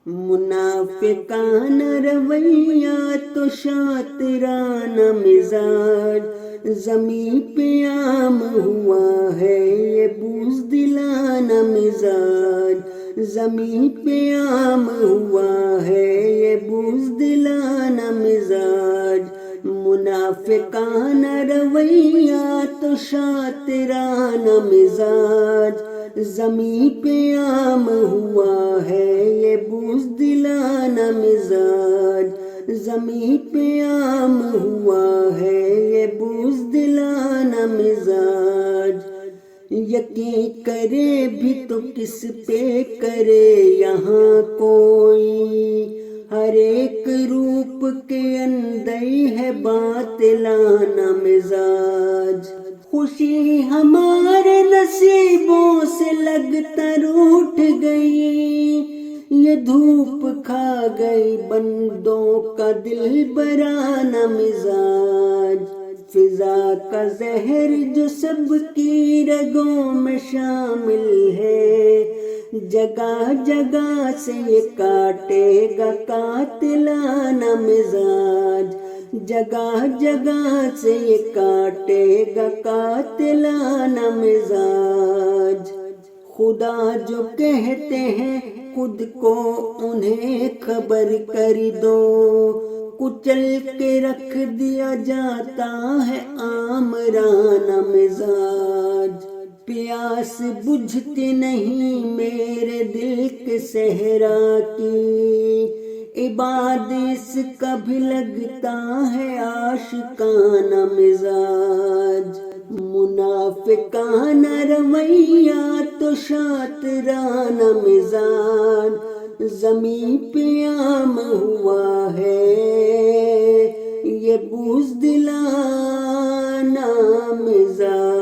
منافقانہ رویہ تو شاطرانہ مزاج زمیں پہ عام ہوا ہے، یہ بزدلانہ مزاج زمیں پہ عام ہوا ہے، یہ بزدلانہ مزاج منافقانہ رویہ تو شاطرانہ مزاج زمیں پہ عام ہوا ہے، یہ بزدلانہ مزاج زمیں پہ عام ہوا ہے، یہ بزدلانہ مزاج یقین کرے بھی تو کس پہ کرے یہاں کوئی، ہر ایک روپ کے اندر ہے باطلانہ مزاج، خوشی ہمارے نصیبوں سے لگتا روٹھ گئی، یہ دھوپ کھا گئی بندوں کا دل برانہ مزاج، فضا کا زہر جو سب کی رگوں میں شامل ہے، جگہ جگہ سے یہ کاٹے گا قاتلانہ مزاج، جگہ جگہ سے یہ کاٹے گا قاتلانہ مزاج، خدا جو کہتے ہیں خود کو انہیں خبر کر دو، کچل کے رکھ دیا جاتا ہے آمرانہ مزاج، پیاس بجھتی نہیں میرے دل کے صحرا کی، عبادت کا بھی لگتا ہے عاشقانہ مزاج، منافقانہ رویہ تو شاطرانہ مزاج زمیں پہ عام ہوا ہے، یہ بزدلانہ مزاج۔